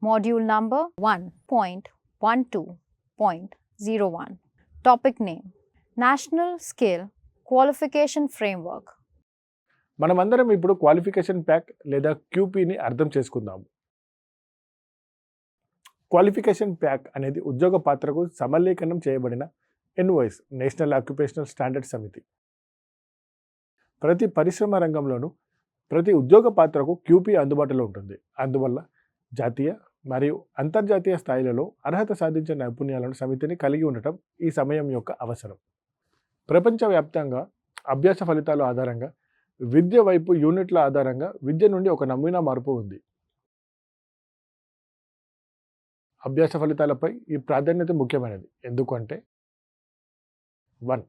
Module number 1.12.01. Topic name: National Skill Qualification Framework. మనమందరం ఇప్పుడు qualification pack లేదా క్యూపీని అర్థం చేసుకుందాం. క్వాలిఫికేషన్ ప్యాక్ అనేది ఉద్యోగ పాత్రకు సమలేఖనం చేయబడిన ఎన్ఓఎస్, నేషనల్ ఆక్యుపేషనల్ స్టాండర్డ్ సమితి. ప్రతి పరిశ్రమ రంగంలోనూ ప్రతి ఉద్యోగ పాత్రకు క్యూపీ అందుబాటులో ఉంటుంది. అందువల్ల జాతీయ మరియు అంతర్జాతీయ స్థాయిలలో అర్హత సాధించిన నైపుణ్యాలను సమితిని కలిగి ఉండటం ఈ సమయం యొక్క అవసరం. ప్రపంచవ్యాప్తంగా అభ్యాస ఫలితాల ఆధారంగా, విద్య వైపు యూనిట్ల ఆధారంగా విద్య నుండి ఒక నమూనా మార్పు ఉంది. అభ్యాస ఫలితాలపై ఈ ప్రాధాన్యత ముఖ్యమైనది. ఎందుకంటే 1.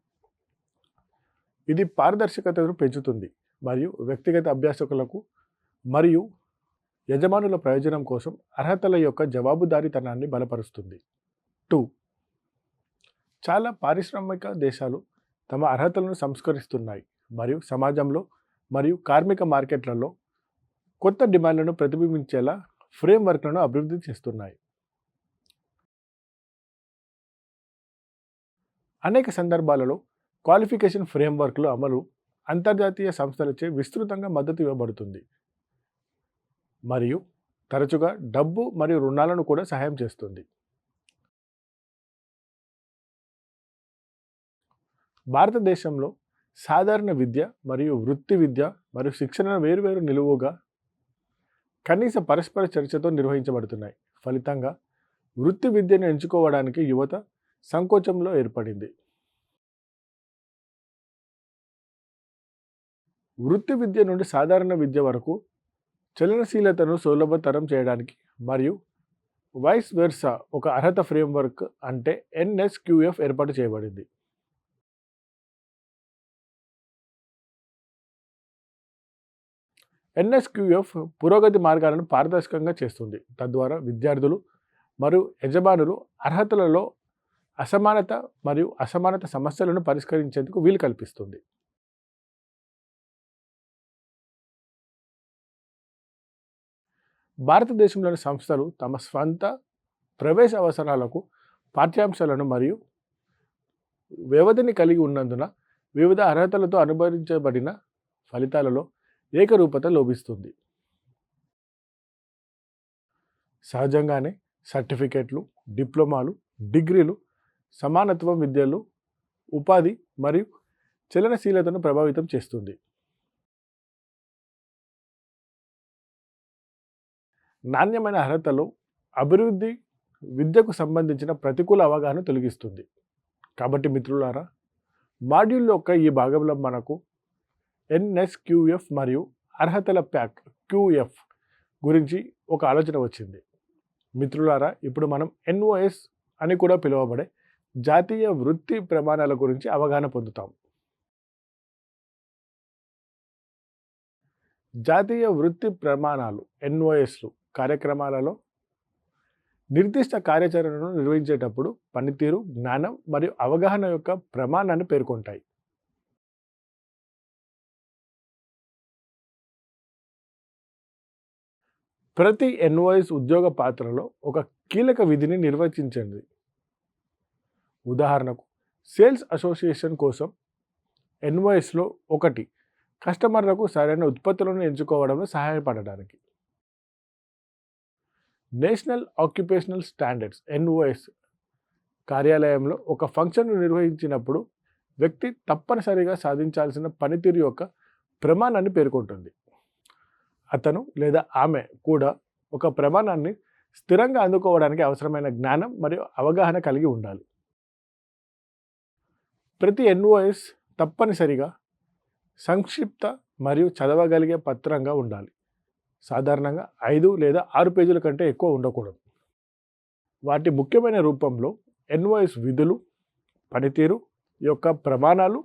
ఇది పారదర్శకతను పెంచుతుంది మరియు వ్యక్తిగత అభ్యాసకులకు మరియు యజమానుల ప్రయోజనం కోసం అర్హతల యొక్క జవాబుదారీతనాన్ని బలపరుస్తుంది. 2. చాలా పారిశ్రామిక దేశాలు తమ అర్హతలను సంస్కరిస్తున్నాయి మరియు సమాజంలో మరియు కార్మిక మార్కెట్లలో కొత్త డిమాండ్లను ప్రతిబింబించేలా ఫ్రేమ్వర్క్లను అభివృద్ధి చేస్తున్నాయి. అనేక సందర్భాలలో క్వాలిఫికేషన్ ఫ్రేమ్వర్క్ల అమలు అంతర్జాతీయ సంస్థలచే విస్తృతంగా మద్దతు ఇవ్వబడుతుంది మరియు తరచుగా డబ్బు మరియు రుణాలను కూడా సహాయం చేస్తుంది. భారతదేశంలో సాధారణ విద్య మరియు వృత్తి విద్య మరియు శిక్షణ వేరువేరు నిలువుగా కనీస పరస్పర చర్చతో నిర్వహించబడుతున్నాయి. ఫలితంగా వృత్తి విద్యను ఎంచుకోవడానికి యువత సంకోచంలో ఏర్పడింది. వృత్తి విద్య నుండి సాధారణ విద్య వరకు చలనశీలతను సులభతరం చేయడానికి మరియు వైస్ వెర్సా ఒక అర్హత ఫ్రేమ్వర్క్ అంటే NSQF ఏర్పాటు చేయబడింది. NSQF పురోగతి మార్గాలను పారదర్శకంగా చేస్తుంది. తద్వారా విద్యార్థులు మరియు యజమానులు అర్హతలలో అసమానత మరియు అసమానత సమస్యలను పరిష్కరించేందుకు వీలు కల్పిస్తుంది. భారతదేశంలోని సంస్థలు తమ స్వంత ప్రవేశ అవసరాలకు పాఠ్యాంశాలను మరియు వ్యవధిని కలిగి ఉన్నందున వివిధ అర్హతలతో అనుబంధించబడిన ఫలితాలలో ఏకరూపత లోపిస్తుంది. సహజంగానే సర్టిఫికేట్లు, డిప్లొమాలు, డిగ్రీలు సమానత్వం విద్యలు, ఉపాధి మరియు చలనశీలతను ప్రభావితం చేస్తుంది. నాణ్యమైన అర్హతలో అభివృద్ధి విద్యకు సంబంధించిన ప్రతికూల అవగాహన తొలగిస్తుంది. కాబట్టి మిత్రులారా, మాడ్యూల్ యొక్క ఈ భాగంలో మనకు NSQF మరియు అర్హతల ప్యాక్ QF గురించి ఒక ఆలోచన వచ్చింది. మిత్రులారా, ఇప్పుడు మనం NOS అని కూడా పిలువబడే జాతీయ వృత్తి ప్రమాణాల గురించి అవగాహన పొందుతాం. జాతీయ వృత్తి ప్రమాణాలు NOSలు కార్యక్రమాలలో నిర్దిష్ట కార్యాచరణను నిర్వహించేటప్పుడు పనితీరు, జ్ఞానం మరియు అవగాహన యొక్క ప్రమాణాన్ని పేర్కొంటాయి. ప్రతి NOS ఉద్యోగ పాత్రలో ఒక కీలక విధిని నిర్వచించింది. ఉదాహరణకు, సేల్స్ అసోసియేషన్ కోసం NOSలో 1 కస్టమర్లకు సరైన ఉత్పత్తులను ఎంచుకోవడంలో సహాయపడడానికి. నేషనల్ ఆక్యుపేషనల్ స్టాండర్డ్స్ NOS కార్యాలయంలో ఒక ఫంక్షన్ను నిర్వహించినప్పుడు వ్యక్తి తప్పనిసరిగా సాధించాల్సిన పనితీరు యొక్క ప్రమాణాన్ని పేర్కొంటుంది. అతను లేదా ఆమె కూడా ఒక ప్రమాణాన్ని స్థిరంగా అందుకోవడానికి అవసరమైన జ్ఞానం మరియు అవగాహన కలిగి ఉండాలి. ప్రతి NOS తప్పనిసరిగా సంక్షిప్త మరియు చదవగలిగే పత్రంగా ఉండాలి. సాధారణంగా 5 లేదా 6 పేజీల కంటే ఎక్కువ ఉండకూడదు. వాటి ముఖ్యమైన రూపంలో NOS విధులు, పనితీరు యొక్క ప్రమాణాలు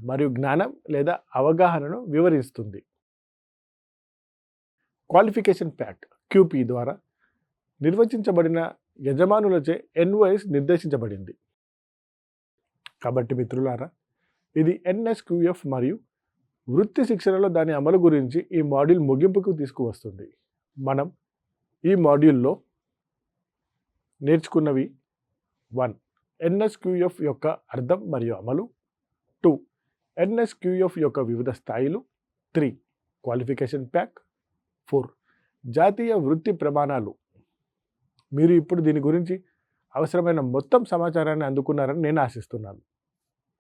మరియు జ్ఞానం లేదా అవగాహనను వివరిస్తుంది. క్వాలిఫికేషన్ ప్యాక్ QP ద్వారా నిర్వచించబడిన యజమానులచే NOS నిర్దేశించబడింది. కాబట్టి మిత్రులారా, ఇది NSQF మరియు వృత్తి శిక్షణలో దాని అమలు గురించి ఈ మాడ్యూల్ ముగింపుకు తీసుకువస్తుంది. మనం ఈ మాడ్యూల్లో నేర్చుకున్నవి 1. ఎన్ఎస్క్యూఎఫ్ యొక్క అర్థం మరియు అమలు. 2. ఎన్ఎస్క్యూఎఫ్ యొక్క వివిధ స్థాయిలు. 3. Qualification pack. 4. జాతీయ వృత్తి ప్రమాణాలు. మీరు ఇప్పుడు దీని గురించి అవసరమైన మొత్తం సమాచారాన్ని అందుకున్నారని నేను ఆశిస్తున్నాను.